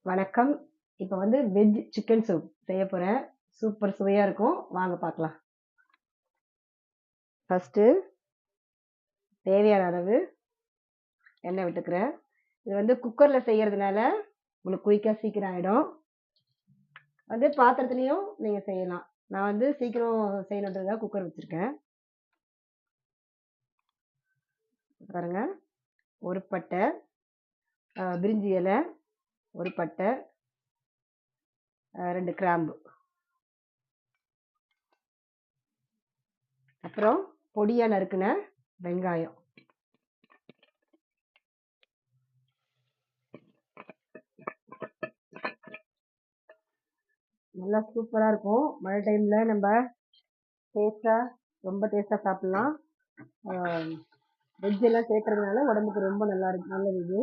வணக்கம். இப்போ வந்து வெஜ் சிக்கன் சூப் செய்ய போறேன். சூப்பர் சுவையா இருக்கும். வாங்க பார்க்கலாம். ஃபர்ஸ்ட்டு தேவையான அளவு எண்ணெய் விட்டுக்கிறேன். இது வந்து குக்கர்ல செய்யறதுனால உங்களுக்கு குயிக்கா சீக்கிரம் ஆயிடும். வந்து பாத்திரத்துலயும் நீங்க செய்யலாம். நான் வந்து சீக்கிரம் செய்யணுன்றதுக்காக குக்கர் வச்சிருக்கேன். பாருங்க, ஒரு பட்டை, பிரிஞ்சி இலை, ஒரு பட்டை, 2 கிராம்பு, அப்புறம் பொடியா நறுக்குன வெங்காயம். நல்லா சூப்பரா இருக்கும். மழை டைம்ல நம்ம டேஸ்டா, ரொம்ப டேஸ்டா சாப்பிடலாம். வெஜ் எல்லாம் சேர்க்கறதுனால உடம்புக்கு ரொம்ப நல்லா இருக்கு, நல்லது இது.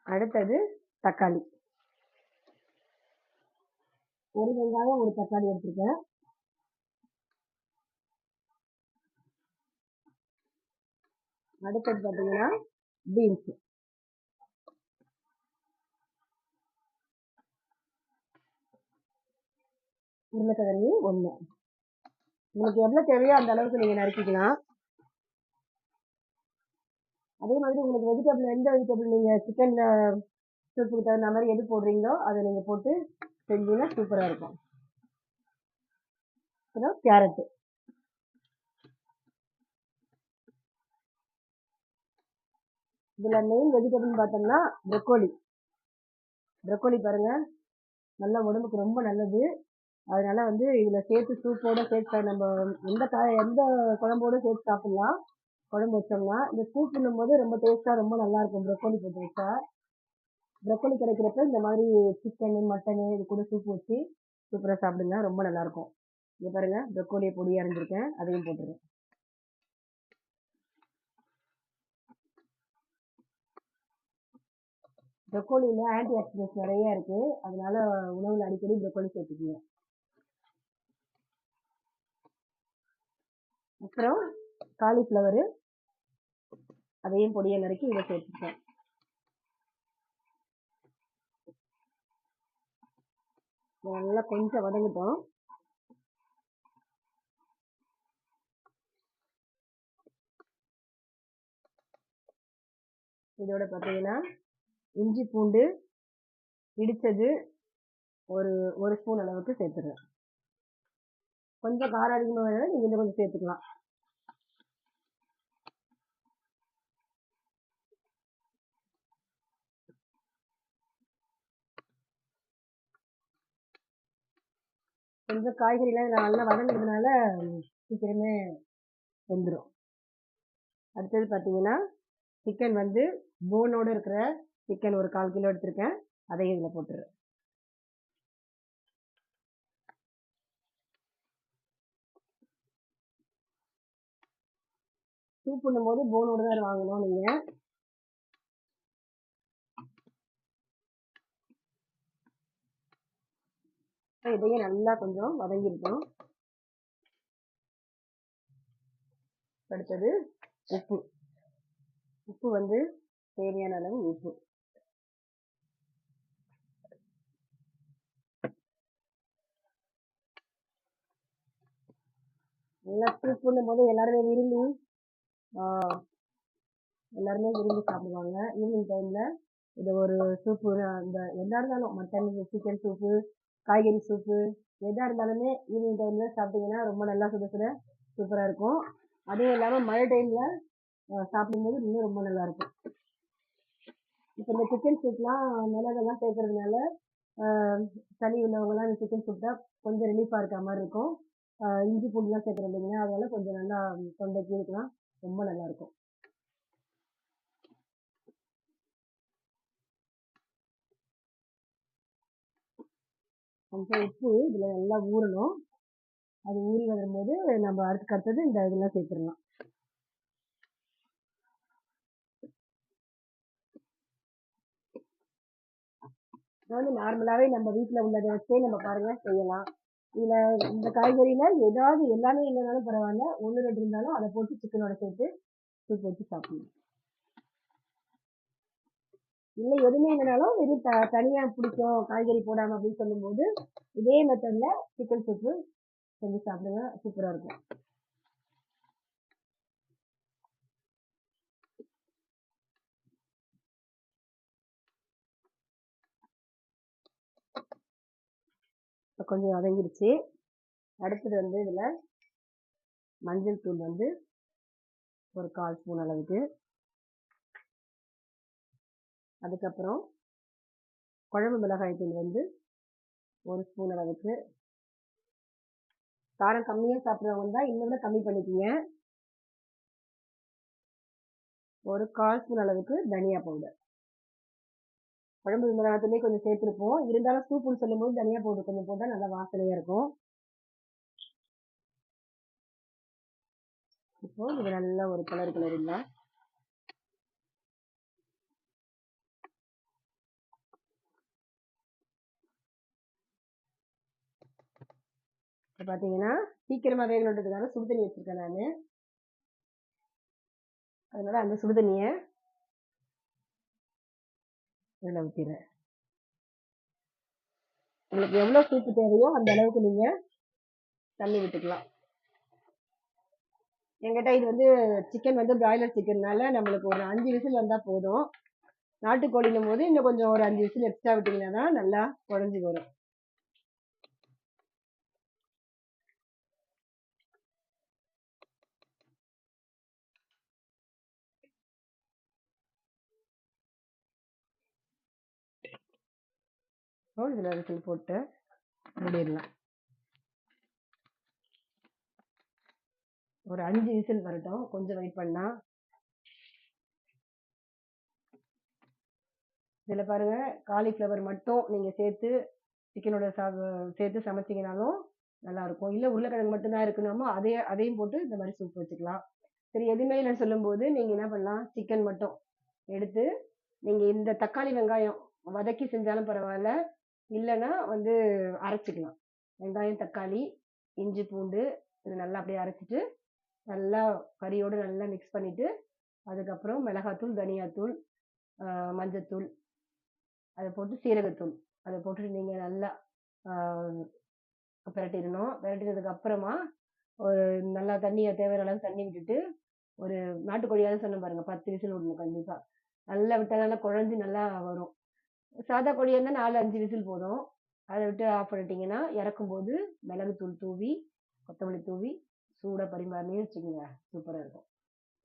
அடுத்தது தக்காளி, ஒரு வெங்காயம் ஒரு தக்காளி எடுத்துருக்கேன். அடுத்தது பார்த்தீங்கன்னா பீன்ஸ், உருளைக்கிழங்கு ஒன்று. உங்களுக்கு எவ்வளவு தேவையோ அந்த அளவுக்கு நீங்க நறுக்கிக்கலாம். அதே மாதிரி உங்களுக்கு வெஜிடபிள், எந்த வெஜிடபிள் நீங்க சிக்கன்ல சூப்புக்கு தகுந்த மாதிரி எது போடுறீங்களோ அதை நீங்க போட்டு செஞ்சீங்கன்னா சூப்பரா இருக்கும். அப்புறம் கேரட், இதுல மெயின் வெஜிடபிள் பார்த்தோம்னா ப்ரொக்கோலி. ப்ரொக்கோலி பாருங்க, நல்ல உடம்புக்கு ரொம்ப நல்லது. அதனால வந்து இதுல சேர்த்து சூப்போட சேர்த்து நம்ம எந்த குழம்போட சேர்த்து சாப்பிடலாம். குழம்பு வச்சோம்னா இந்த சூப் பண்ணும்போது ரொம்ப டேஸ்டா ரொம்ப நல்லா இருக்கும். ப்ரொக்கோலி போட்டு வச்சா, ப்ரொக்கோலி கிடைக்கிறப்ப இந்த மாதிரி சிக்கனு மட்டனு இது கூட சூப் வச்சு சூப்பரா சாப்பிடுங்க, ரொம்ப நல்லா இருக்கும். இங்க பாருங்க, ப்ரொக்கோலியை பொடி அரைஞ்சிருக்கேன், அதையும் போட்டுருக்கேன். ப்ரொக்கோலியில ஆன்டி ஆக்சிடென்ட்ஸ் நிறைய இருக்கு, அதனால உணவுல அடிக்கடி ப்ரொக்கோலி சேர்த்துக்கீங்க. அப்புறம் காலிஃப்ளவர், அதையும் பொடியை நறுக்கி இதை சேர்த்துக்கேன். நல்லா கொஞ்சம் வதங்கிட்டோம். இதோட பார்த்தீங்கன்னா இஞ்சி பூண்டு இடிச்சது ஒரு ஒரு ஸ்பூன் அளவுக்கு சேர்த்துடுறேன். கொஞ்சம் காரம் அதிகமாக வேணும், நீங்க இன்னும் கொஞ்சம் சேர்த்துக்கலாம். கொஞ்சம் காய்கறிலாம் நல்லா வதங்குறதுனால சீக்கிரமே வெந்துடும். அடுத்தது பார்த்தீங்கன்னா சிக்கன் வந்து போனோட இருக்கிற சிக்கன் ஒரு 1/4 கிலோ எடுத்திருக்கேன், அதையும் இதில் போட்டுருறேன். சூப் பண்ணும்போது போனோட தான் வாங்கணும் நீங்க. இதையும் நல்லா கொஞ்சம் வதங்கிருக்கணும். அடுத்தது உப்பு. உப்பு வந்து தேவையான அளவு உப்பு. நல்லா சூப் பண்ணும்போது எல்லாருமே விரும்பி சாப்பிடுவாங்க. ஈவினிங் டைம்ல இது ஒரு சூப்பு, அந்த எதா இருந்தாலும் மட்டன் சிக்கன் சூப்பு, காய்கறி சூப்பு, எதா இருந்தாலுமே ஈவினிங் டைம்ல சாப்பிட்டீங்கன்னா ரொம்ப நல்லா சுட சுட சூப்பரா இருக்கும். அதுவும் இல்லாம மழை டைம்ல சாப்பிடும்போது இன்னும் ரொம்ப நல்லா இருக்கும். இப்போ இந்த சிக்கன் சூப்லாம் மிளகெல்லாம் சேர்க்கறதுனால சளி உள்ளவங்கலாம் இந்த சிக்கன் சாப்பிட்டா கொஞ்சம் ரிலீஃபா இருக்க மாதிரி இருக்கும். இஞ்சி பூண்டுலாம் சேர்க்குறோம் இல்லைங்களா, அதனால கொஞ்சம் நல்லா தொண்டைக்கு இருக்கலாம், ரொம்ப நல்லா இருக்கும். கொஞ்சம் உப்பு இதில் நல்லா ஊறணும். அது ஊறி வரும்போது நம்ம அடுத்தது இந்த இதெல்லாம் சேர்த்துடலாம். அதாவது நார்மலாகவே நம்ம வீட்டில் உள்ளதை வச்சே நம்ம பாருங்க செய்யலாம். இதில் இந்த காய்கறியில் ஏதாவது எல்லாமே இல்லைனாலும் பரவாயில்ல, 1 2 இருந்தாலும் அதை போட்டு சிக்கனோட சேர்த்து சூப் வச்சு சாப்பிடணும். இல்லை எதுவுமே இல்லைனாலும் வெறும் தனியாக பிடிக்கும் காய்கறி போடாமல் அப்படின்னு சொல்லும்போது இதே மெத்தடில் சிக்கன் சூப்பு செஞ்சு சாப்பிடுங்க, சூப்பராக இருக்கும். கொஞ்சம் வதங்கிடுச்சு. அடுத்தது வந்து இதில் மஞ்சள் தூள் வந்து ஒரு 1/4 ஸ்பூன் அளவுக்கு, அதுக்கப்புறம் குழம்பு மிளகாய் தூள் வந்து 1 ஸ்பூன் அளவுக்கு. காரம் கம்மியாக சாப்பிட்றவங்க தான் இன்னும் கூட கம்மி பண்ணிக்கிங்க. ஒரு 1/4 ஸ்பூன் அளவுக்கு தனியா பவுடர். குழம்பு மிளகாத்தூளே கொஞ்சம் சேர்த்துருப்போம், இருந்தாலும் சூப்புன்னு சொல்லும்போது தனியா பவுடர் கொஞ்சம் போட்டால் நல்லா வாசனையாக இருக்கும். இப்போ இது நல்லா ஒரு கிளறிடலாம். இப்போ பார்த்தீங்கன்னா சீக்கிரமாக வேகணுன்றதுக்காக சுடு தண்ணி வச்சுருக்கேன் நான். அதனால அந்த சுடு தண்ணியை இதில் ஊற்றிடுறேன். உங்களுக்கு எவ்வளோ சூப்பு தேவையோ அந்த அளவுக்கு நீங்கள் தண்ணி விட்டுக்கலாம். என்கிட்ட இது வந்து சிக்கன் வந்து பிராய்லர் சிக்கன்னால நம்மளுக்கு ஒரு 5 விசில் வந்தால் போதும். நாட்டுக்கோழின்னும் போது இன்னும் கொஞ்சம் ஒரு 5 விசில் எக்ஸ்ட்ரா விட்டிங்கன்னா தான் நல்லா குழஞ்சி வரும். இதில் விசில் போட்டு மூடிடலாம். ஒரு 5 விசில் வரட்டும், கொஞ்சம் வெயிட் பண்ணால். இதில் பாருங்கள், காலிஃப்ளவர் மட்டும் நீங்கள் சேர்த்து சிக்கனோட சேர்த்து சமைச்சிங்கனாலும் நல்லாயிருக்கும். இல்லை உருளைக்கிழங்கு மட்டும்தான் இருக்கணுமோ அதையும் போட்டு இந்த மாதிரி சூப் வச்சுக்கலாம். சரி, எதுவுமே இல்லைன்னு சொல்லும்போது நீங்கள் என்ன பண்ணலாம், சிக்கன் மட்டும் எடுத்து நீங்கள் இந்த தக்காளி வெங்காயம் வதக்கி செஞ்சாலும் பரவாயில்ல, இல்லைன்னா வந்து அரைச்சிக்கலாம். வெங்காயம் தக்காளி இஞ்சி பூண்டு இது நல்லா அப்படியே அரைச்சிட்டு நல்லா கறியோடு நல்லா மிக்ஸ் பண்ணிவிட்டு அதுக்கப்புறம் மிளகாத்தூள் தனியாத்தூள் மஞ்சத்தூள் அதை போட்டு சீரகத்தூள் அதை போட்டுட்டு நீங்கள் நல்லா பிரட்டிடணும். பிரட்டினதுக்கு அப்புறமா ஒரு நல்லா தண்ணியை தேவையான அளவு தண்ணி விட்டுட்டு ஒரு நாட்டுக்கோழியாவது சொன்ன பாருங்க 10 விசில் விடணும் கண்டிப்பாக. நல்லா விட்டால் நல்லா குழஞ்சி நல்லா வரும். சாதா கோழியாக இருந்தால் 4-5 விசில் போதும். அதை விட்டு ஆஃப் பண்ணிட்டீங்கன்னா இறக்கும்போது மிளகுத்தூள் தூவி கொத்தமல்லி தூவி சூடாக பரிமாறினே வச்சுக்கோங்க, சூப்பராக இருக்கும்.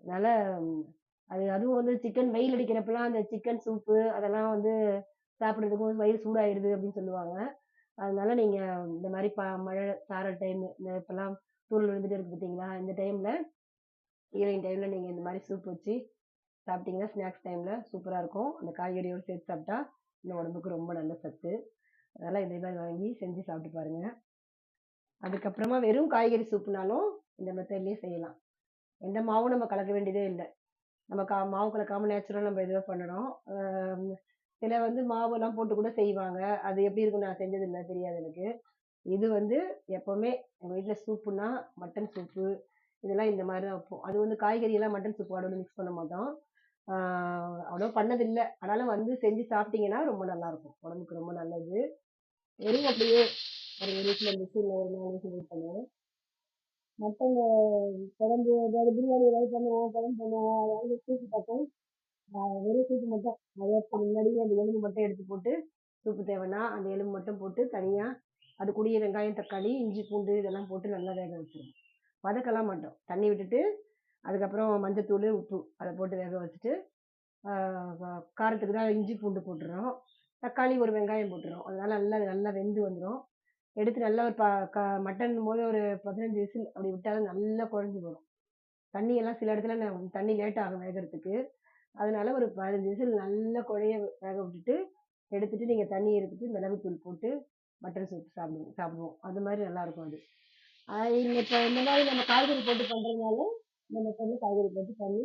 அதனால் அதுவும் வந்து சிக்கன் வெயில் அடிக்கிறப்பெல்லாம் அந்த சிக்கன் சூப்பு அதெல்லாம் வந்து சாப்பிட்றதுக்கும் வயிறு சூடாயிடுது அப்படின்னு சொல்லுவாங்க. அதனால நீங்கள் இந்த மாதிரி மழை சாரல் டைம் இந்த இப்போல்லாம் தூள் விழுந்துட்டு இருக்கு பார்த்தீங்களா, இந்த டைமில் ஈவினிங் டைமில் நீங்கள் இந்த மாதிரி சூப் வச்சு சாப்பிட்டீங்கன்னா ஸ்நாக்ஸ் டைமில் சூப்பராக இருக்கும். அந்த காய்கறியோடு சேர்த்து சாப்பிட்டா இந்த உடம்புக்கு ரொம்ப நல்ல சத்து. அதனால் இதே மாதிரி வாங்கி செஞ்சு சாப்பிட்டு பாருங்கள். அதுக்கப்புறமா வெறும் காய்கறி சூப்புனாலும் இந்த மெத்தட்லேயே செய்யலாம். எந்த மாவும் நம்ம கலக்க வேண்டியதே இல்லை. நம்ம மாவு கலக்காமல் நேச்சுரலாக நம்ம இதுவாக பண்ணணும். சில வந்து மாவெல்லாம் போட்டு கூட செய்வாங்க, அது எப்படி இருக்குன்னு நான் செஞ்சதில்லை, தெரியாது எனக்கு. இது வந்து எப்போவுமே எங்கள் வீட்டில் சூப்புனா மட்டன் சூப்பு இதெல்லாம் இந்த மாதிரி தான் வைப்போம். அது வந்து காய்கறியெல்லாம் மட்டன் சூப்பு அவ்வளோ மிக்ஸ் பண்ண மாட்டோம், அவ்வளோ பண்ணதில்லை. அதனால் வந்து செஞ்சு சாப்பிட்டீங்கன்னா ரொம்ப நல்லாயிருக்கும், உடம்புக்கு ரொம்ப நல்லது. வெறும் அப்படியே ஒரு வீட்டில் இருந்துச்சு இல்லை ஒரு 4 விசில் வெயிட் பண்ணுவோம். மட்டன் குழம்பு ஏதாவது பிரியாணி ஏதாவது பண்ணுவோம், குழம்பு பண்ணுவோம், அதாவது சூப்பு பார்த்தோம். வெறும் சூப்பு மட்டும் அதுக்கு முன்னாடியே அந்த எலும்பு மட்டும் எடுத்து போட்டு சூப்பு தேவைன்னா அந்த எலும்பு மட்டும் போட்டு தனியாக அது கூடயே வெங்காயம் தக்காளி இஞ்சி பூண்டு இதெல்லாம் போட்டு நல்லா வேக வச்சிருவோம். வதக்கலாம் மாட்டோம், தண்ணி விட்டுட்டு அதுக்கப்புறம் மஞ்சத்தூள் உப்பு அதை போட்டு வேக வச்சுட்டு காரத்துக்கு தான் இஞ்சி பூண்டு போட்டுறோம், தக்காளி ஒரு வெங்காயம் போட்டுறோம். அதனால நல்லா நல்லா வெந்து வந்துடும். எடுத்து நல்லா ஒரு மட்டன் போது ஒரு 15 விசில் அப்படி விட்டாலும் நல்லா குழஞ்சி வரும். தண்ணியெல்லாம் சில இடத்துல தண்ணி லேட் ஆகும் வேகிறதுக்கு. அதனால ஒரு 15 விசில் நல்லா குழைய வேக விட்டுட்டு எடுத்துட்டு நீங்கள் தண்ணி எடுத்துட்டு மிளகுத்தூள் போட்டு மட்டன் சூப் சாப்பிடுவோம். அது மாதிரி நல்லாயிருக்கும் அது. இப்போ இந்த மாதிரி நம்ம காய்கறி போட்டு பண்ணுறதுனால நம்ம வந்து காய்கறி போட்டு பண்ணி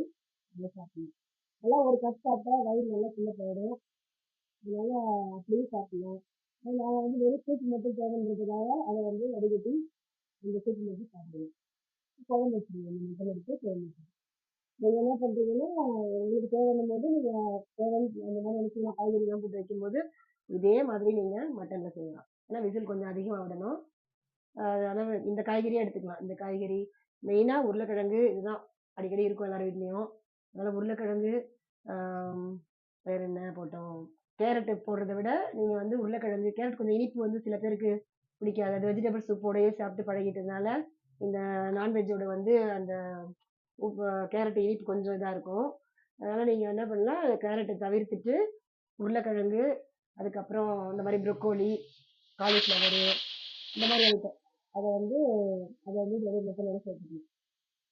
நல்லா சாப்பிடணும். நல்லா ஒரு கப் சாப்பிட்டா வயிறு நல்லா ஃபுல்லாக போயிடும். அதனால அப்படியே சாப்பிடலாம். நான் வந்து வெறும் சூப் மட்டும் தேவைன்றதுக்காக அதை வந்து வடிகட்டி அந்த சூப் மட்டும் சாப்பிடுவேன். குழம்பு வச்சுருவேன், மட்டன் எடுத்து குழம்பு வச்சுருவேன். நீங்கள் என்ன பண்ணுறீங்கன்னா உங்களுக்கு தேவையான போது நீங்கள் தேவை அந்த மாதிரி அரிசிலாம் காய்கறிலாம் போட்டு வைக்கும்போது இதே மாதிரி நீங்கள் மட்டனில் செய்யலாம். ஏன்னா விசில் கொஞ்சம் அதிகமாக விடணும். அதனால் இந்த காய்கறியே எடுத்துக்கலாம். இந்த காய்கறி மெயினாக உருளைக்கிழங்கு இதுதான் அடிக்கடி இருக்கும் எல்லார் வீட்லேயும். அதனால் உருளைக்கிழங்கு, வேறு என்ன போட்டோம், கேரட்டு போடுறத விட நீங்கள் வந்து உருளைக்கிழங்கு, கேரட் கொஞ்சம் இனிப்பு வந்து சில பேருக்கு பிடிக்காது. அது வெஜிடபிள் சூப்போடையே சாப்பிட்டு பழகிட்டதுனால இந்த நான்வெஜ்ஜோட வந்து அந்த உப்பு கேரட் இனிப்பு கொஞ்சம் இதாக இருக்கும். அதனால் நீங்கள் என்ன பண்ணலாம், கேரட்டை தவிர்த்துட்டு உருளைக்கிழங்கு, அதுக்கப்புறம் இந்த மாதிரி ப்ரொக்கோலி, காலிஃப்ளவரு, இந்த மாதிரி ஐட்டம் அதை வந்து மசாலோட சேர்த்துக்கணும்.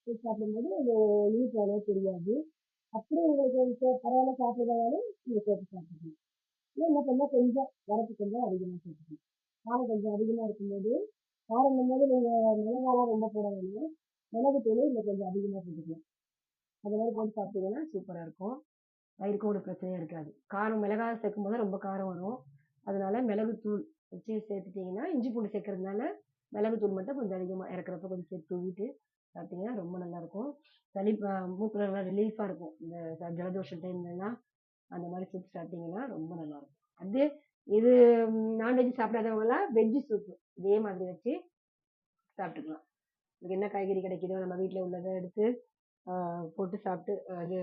இது சாப்பிடும்போது அது இனிப்பு அவ்வளோ தெரியாது. அப்படி உங்களுக்கு பரவாயில்ல சாப்பிட்றதாலும் நீங்கள் சேர்த்து சாப்பிட்டுக்கலாம். இல்லை என்ன பண்ணால் கொஞ்சம் வரப்பு கொஞ்சம் அதிகமாக சேர்த்துக்கணும். காரம் கொஞ்சம் அதிகமாக இருக்கும்போது காரம் போது நீங்கள் மிளகாலாம் ரொம்ப போட வேண்டாம். மிளகு தூள் இதில் கொஞ்சம் அதிகமாக போட்டுக்கலாம். அது மாதிரி போட்டு சாப்பிட்டீங்கன்னா சூப்பராக இருக்கும். வயிறுக்கும் ஒரு பிரச்சனையும் இருக்காது. காரம் மிளகாய் சேர்க்கும் போது ரொம்ப காரம் வரும். அதனால மிளகுத்தூள் வச்சு சேர்த்துட்டிங்கன்னா, இஞ்சி பூண்டு சேர்க்கறதுனால மிளகுத்தூள் மட்டும் கொஞ்சம் அதிகமாக இறக்குறப்ப கொஞ்சம் சேர்த்து தூவிட்டு சாப்பிட்டீங்கன்னா ரொம்ப நல்லாயிருக்கும். சளி மூக்கில் நல்லா ரிலீஃபாக இருக்கும். இந்த ஜலதோஷம் டைம்லலாம் அந்த மாதிரி சூப் சாப்பிட்டீங்கன்னா ரொம்ப நல்லாயிருக்கும். அது இது நான்வெஜ் சாப்பிடாதவங்களாம் வெஜ்ஜு சூப்பு இதே மாதிரி வச்சு சாப்பிட்டுக்கலாம். இதுக்கு என்ன காய்கறி கிடைக்குதோ நம்ம வீட்டில் உள்ளதை எடுத்து போட்டு சாப்பிட்டு அது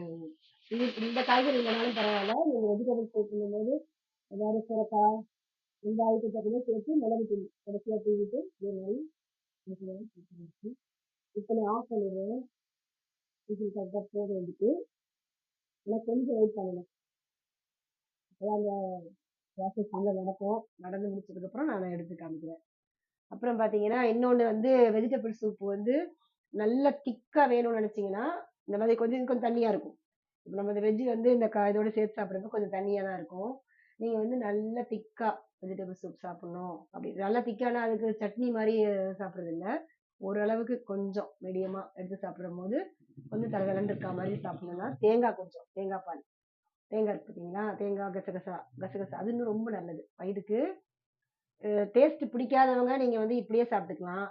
இந்த காய்கறி இல்லைனாலும் பரவாயில்ல. நீங்கள் வெஜிடபிள் சேர்க்கும்போது ஏதாவது சுரக்காய் இந்த ஐட்டத்தை கூட சேர்த்து மிளகு தூள் கடைசியாக தூவிட்டு இதே மாதிரி சேர்த்து இப்போ நான் ஆஃப் பண்ணிடுவேன். இது கரெக்டாக போக வேண்டியது. ஆனால் கொஞ்சம் வெயிட் பண்ணணும். அதான் அந்த ப்ராசஸ் வந்து நடக்கும். நடந்து முடிச்சதுக்கப்புறம் நான் எடுத்து காமிக்கிறேன். அப்புறம் பார்த்தீங்கன்னா இன்னொன்று வந்து வெஜிடபிள் சூப் வந்து நல்லா திக்காக வேணும்னு நினச்சிங்கன்னா இந்த மாதிரி கொஞ்சம் கொஞ்சம் தண்ணியாக இருக்கும். இப்போ நம்ம இந்த வெஜ்ஜு வந்து இந்த இதோட சேர்த்து சாப்பிட்றப்ப கொஞ்சம் தண்ணியாக தான் இருக்கும். நீங்கள் வந்து நல்லா திக்காக வெஜிடபிள் சூப் சாப்பிட்ணும் அப்படி நல்லா திக்கானா அதுக்கு சட்னி மாதிரி சாப்பிட்றது இல்லை. ஓரளவுக்கு கொஞ்சம் மீடியமாக எடுத்து சாப்பிடும் போது கொஞ்சம் தலதலன்னு இருக்கா மாதிரி சாப்பிடணும்னா தேங்காய் பால் தேங்காய் இருக்கு பார்த்தீங்களா, தேங்காய் கசகசா அது இன்னும் ரொம்ப நல்லது வயிறுக்கு. டேஸ்ட் பிடிக்காதவங்க நீங்கள் வந்து இப்படியே சாப்பிட்டுக்கலாம்.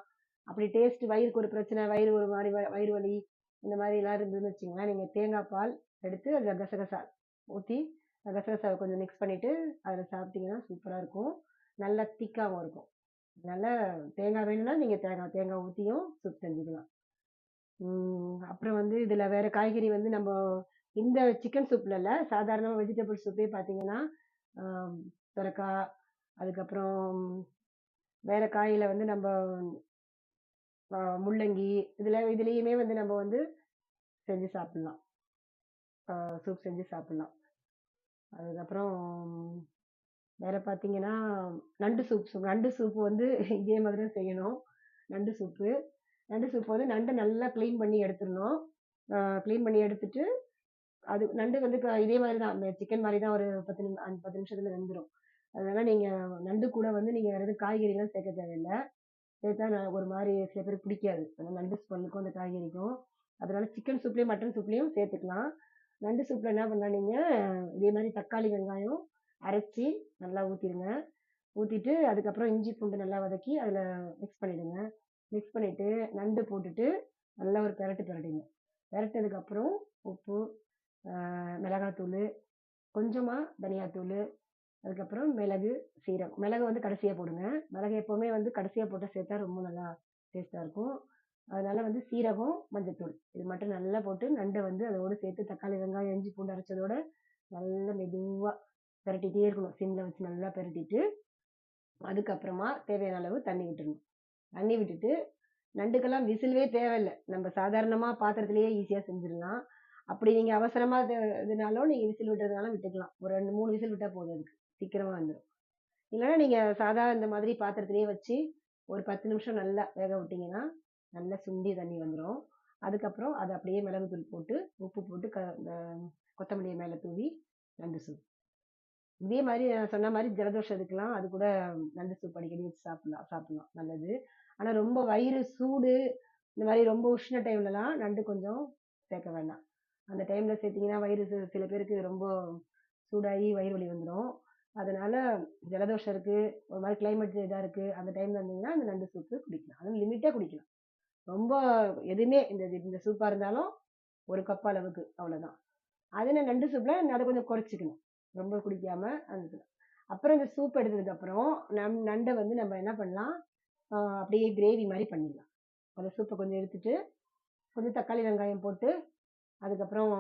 அப்படி டேஸ்ட் வயிறுக்கு ஒரு பிரச்சனை, வயிறு ஒரு மாதிரி வயிறு வலி இந்த மாதிரி எல்லாம் இருந்ததுன்னு வச்சுங்களேன், நீங்கள் தேங்காய் பால் எடுத்து அதில் கசகசா ஊற்றி கசகசாவை கொஞ்சம் மிக்ஸ் பண்ணிவிட்டு அதில் சாப்பிட்டீங்கன்னா சூப்பராக இருக்கும். நல்லா திக்காகவும் இருக்கும். அதனால் தேங்காய் வேணும்னா நீங்கள் தேங்காய் ஊற்றியும் சூப் செஞ்சுக்கலாம். அப்புறம் வந்து இதில் வேறு காய்கறி வந்து நம்ம இந்த சிக்கன் சூப்பில் இல்லை, சாதாரணமாக வெஜிடபிள் சூப்பே பார்த்தீங்கன்னா சுரக்காய், அதுக்கப்புறம் வேறு காயில் வந்து நம்ம முள்ளங்கி இதுலேயுமே வந்து நம்ம வந்து செஞ்சு சாப்பிட்லாம். சூப் செஞ்சு சாப்பிட்லாம். அதுக்கப்புறம் வேறு பார்த்தீங்கன்னா நண்டு சூப்பு வந்து இதே மாதிரி தான் செய்யணும். நண்டு சூப்பு வந்து நண்டை நல்லா க்ளீன் பண்ணி எடுத்துடணும். க்ளீன் பண்ணி எடுத்துட்டு அது நண்டு வந்து இப்போ இதே மாதிரி தான் சிக்கன் மாதிரி தான் ஒரு 10 நிமிஷத்தில் வெந்துடும். அதனால் நீங்கள் நண்டு கூட வந்து நீங்கள் வேறு எதுவும் காய்கறிலாம் சேர்க்க தேவையில்லை. சேர்த்தா ஒரு மாதிரி சில பேருக்கு பிடிக்காது. அதனால் நண்டு ஸ்மெல்லுக்கும் அந்த காய்கறிக்கும் அதனால சிக்கன் சூப்லேயும் மட்டன் சூப்லேயும் சேர்த்துக்கலாம். நண்டு சூப்பில் என்ன பண்ணலாம், நீங்கள் இதே மாதிரி தக்காளி வெங்காயம் அரைச்சி நல்லா ஊற்றிடுங்க. ஊற்றிட்டு அதுக்கப்புறம் இஞ்சி பூண்டு நல்லா வதக்கி அதில் மிக்ஸ் பண்ணிவிடுங்க. மிக்ஸ் பண்ணிவிட்டு நண்டு போட்டுட்டு நல்லா ஒரு பெரட்டுங்க. பெரட்டதுக்கப்புறம் உப்பு, மிளகாத்தூள், கொஞ்சமாக தனியாத்தூள், அதுக்கப்புறம் மிளகு, சீரகம். மிளகு வந்து கடைசியாக போடுங்க. மிளகு எப்போவுமே வந்து கடைசியாக போட்டால் சேர்த்தா ரொம்ப நல்லா டேஸ்ட்டாக இருக்கும். அதனால் வந்து சீரகம், மஞ்சத்தூள் இது மட்டும் நல்லா போட்டு நண்டை வந்து அதோடு சேர்த்து தக்காளி வெங்காயம் இஞ்சி பூண்டு அரைச்சதோட நல்லா மெதுவாக பெரட்டிகிட்டே இருக்கணும். சிம்மில் வச்சு நல்லா பெரட்டிட்டு அதுக்கப்புறமா தேவையான அளவு தண்ணி விட்டுடணும். தண்ணி விட்டுட்டு நண்டுக்கெல்லாம் விசில்வே தேவையில்லை. நம்ம சாதாரணமாக பாத்திரத்திலேயே ஈஸியாக செஞ்சிடலாம். அப்படி நீங்கள் அவசரமாக இதனாலும் நீங்கள் விசில் விட்டுறதுனாலும் விட்டுக்கலாம். ஒரு 2-3 விசில் விட்டால் போதும், அதுக்கு சீக்கிரமாக வந்துடும். இல்லைன்னா நீங்கள் சாதா இந்த மாதிரி பாத்திரத்திலேயே வச்சு ஒரு 10 நிமிஷம் நல்லா வேக விட்டிங்கன்னா நல்லா சுண்டி தண்ணி வந்துடும். அதுக்கப்புறம் அதை அப்படியே மிளகுத்தூள் போட்டு உப்பு போட்டு இந்த கொத்தமல்லியை மேலே தூவி நண்டு சூப். இதே மாதிரி நான் சொன்ன மாதிரி ஜலதோஷம் இதுக்கெல்லாம் அது கூட நண்டு சூப் அடிக்கடி வச்சு சாப்பிடலாம் நல்லது. ஆனால் ரொம்ப வயிறு சூடு இந்த மாதிரி ரொம்ப உஷ்ண டைம்லலாம் நண்டு கொஞ்சம் சேர்க்க வேண்டாம். அந்த டைமில் சேர்த்திங்கன்னா வயிறு சில பேருக்கு ரொம்ப சூடாகி வயிறு வலி வந்துடும். அதனால் ஜலதோஷம் இருக்குது, ஒரு மாதிரி கிளைமேட் இதாக இருக்குது, அந்த டைமில் இருந்தீங்கன்னா அந்த நண்டு சூப்பு குடிக்கலாம். அதுவும் லிமிட்டாக குடிக்கலாம். ரொம்ப எதுவுமே இந்த சூப்பாக இருந்தாலும் ஒரு கப் அளவுக்கு அவ்வளோதான். அதில் நண்டு சூப்பில் அதை கொஞ்சம் குறைச்சிக்கணும். ரொம்ப குடிக்காம அது. அப்புறம் இந்த சூப் எடுத்ததுக்கு அப்புறம் நண்டை வந்து நம்ம என்ன பண்ணலாம், அப்படியே கிரேவி மாதிரி பண்ணிடலாம். அந்த சூப்பை கொஞ்சம் எடுத்துட்டு கொஞ்சம் தக்காளி வெங்காயம் போட்டு அதுக்கப்புறம்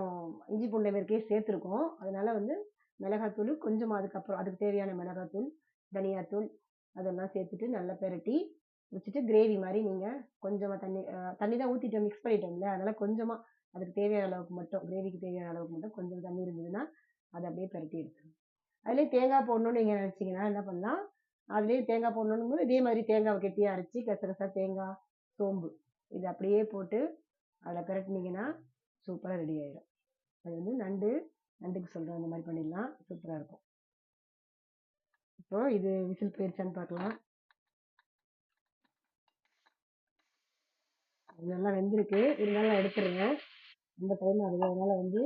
இஞ்சி பூண்டை பேருக்கே சேர்த்துருக்கோம். அதனால வந்து மிளகாத்தூள் கொஞ்சமாக, அதுக்கப்புறம் அதுக்கு தேவையான மிளகாத்தூள், தனியாத்தூள் அதெல்லாம் சேர்த்துட்டு நல்லா பெரட்டி வச்சுட்டு கிரேவி மாதிரி நீங்கள் கொஞ்சமாக தண்ணி தான் ஊற்றிட்டோம், மிக்ஸ் பண்ணிட்டோம்ல, அதனால் கொஞ்சமாக அதுக்கு தேவையான அளவுக்கு மட்டும், கிரேவிக்கு தேவையான அளவுக்கு மட்டும் கொஞ்சம் தண்ணி இருந்ததுன்னா அதை அப்படியே பெரட்டி எடுத்துக்கணும். அதுலேயே தேங்காய் போடணும்னு நீங்கள் நினச்சிங்கன்னா என்ன பண்ணலாம், அதுலேயே தேங்காய் போடணுன்னு இதே மாதிரி தேங்காவை கெட்டியாக அரைச்சி கசகசா தேங்காய் சோம்பு இது அப்படியே போட்டு அதில் பெரட்டினீங்கன்னா சூப்பராக ரெடி ஆயிடும். அது வந்து நண்டுக்கு சொல்கிறோம், அந்த மாதிரி பண்ணிடலாம், சூப்பராக இருக்கும். இப்போ இது விசில் போயிடுச்சான்னு பார்க்கலாம். நல்லா வெந்திருக்கு, இருந்தாலும் நான் எடுத்துருவேன். அந்த டைம் ஆகுது, அதனால வந்து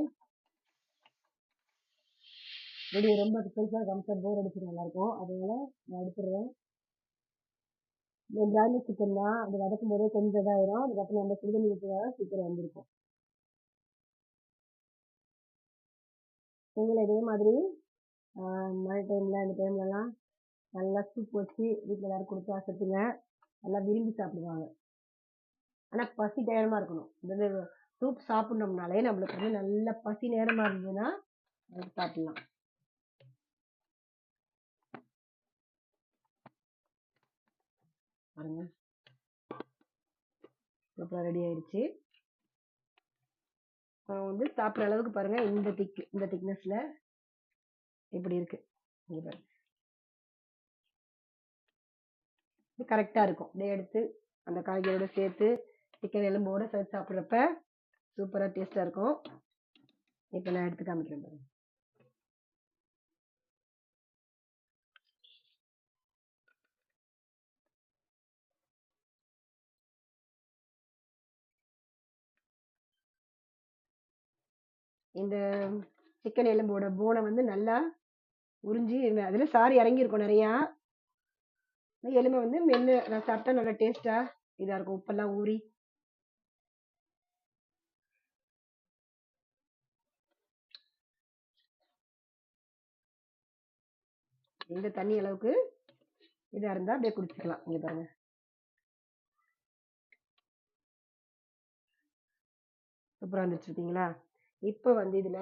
வீடியோ ரொம்ப பெருசாக காமிச்சா போர் அடிச்சு நல்லாயிருக்கும், அதனால நான் எடுத்துடுவேன். இந்த பிராய்லர் சிக்கன் தான், அது வதக்கும் போதே கொஞ்சம் இதாயிரும், அதுக்கப்புறம் நம்ம சுடுதண்ணி ஊற்றுறதால சீக்கிரம் வந்திருக்கும். நீங்களும் இதே மாதிரி மழை டைமில் இந்த டைம்லலாம் நல்லா சூப் வச்சு வீட்டில் எல்லாரும் கொடுத்து ஆசைப்பட்டுங்க, நல்லா விரும்பி சாப்பிடுவாங்க. ஆனால் பசி நேரமாக இருக்கணும். இந்த சூப் சாப்பிட்ணோம்னாலே நம்மளுக்கு வந்து நல்ல பசி நேரமாக இருந்ததுன்னா சாப்பிடலாம். பாருங்க, சூப்பராக ரெடி ஆயிடுச்சு. வந்து சாப்பிட்ற அளவுக்கு பாருங்க, இந்த திக்னஸ்ல இப்படி இருக்கு. இங்க பாருங்க, இது கரெக்டா இருக்கும். அப்படியே எடுத்து அந்த காய்கறியோட சேர்த்து சிக்கன் எலும்போட சேர்த்து சாப்பிட்றப்ப சூப்பரா டேஸ்டா இருக்கும். இப்போ நான் எடுத்து காமிக்கிறேன் பாருங்க. இந்த சிக்கன் எலும்போட போனை வந்து நல்லா உறிஞ்சி அதுல சாறு இறங்கியிருக்கும் நிறையா. எலும்பை வந்து மென்று நான் சாப்பிட்டா நல்லா டேஸ்டா இதா இருக்கும், உப்பெல்லாம் ஊறி. இந்த தண்ணி அளவுக்கு இதா இருந்தா அப்படியே குடிச்சுக்கலாம். இங்க பாருங்க, சூப்பரா வந்துச்சு பார்த்தீங்களா. இப்போ வந்து இதுல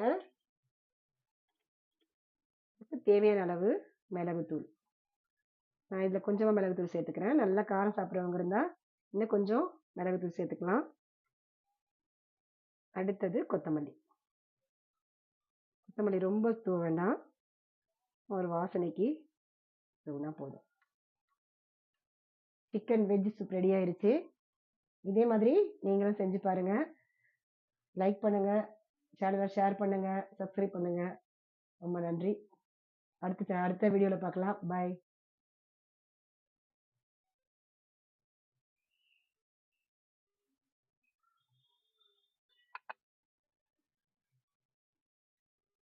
தேவையான அளவு மிளகுத்தூள், நான் இதுல கொஞ்சமா மிளகுத்தூள் சேர்த்துக்கிறேன். நல்லா காரம் சாப்பிட்றவங்க இருந்தா இன்னும் கொஞ்சம் மிளகுத்தூள் சேர்த்துக்கலாம். அடுத்தது கொத்தமல்லி ரொம்ப தூவ வேண்டாம், ஒரு வாசனைக்கு தூவினா போதும். சிக்கன் வெஜ் சூப் ரெடி ஆயிருச்சு. இதே மாதிரி நீங்களும் செஞ்சு பாருங்க. லைக் பண்ணுங்க, சேனலை ஷேர் பண்ணுங்க, சப்ஸ்கிரைப் பண்ணுங்க. ரொம்ப நன்றி. அடுத்த வீடியோவில் பார்க்கலாம். பாய்.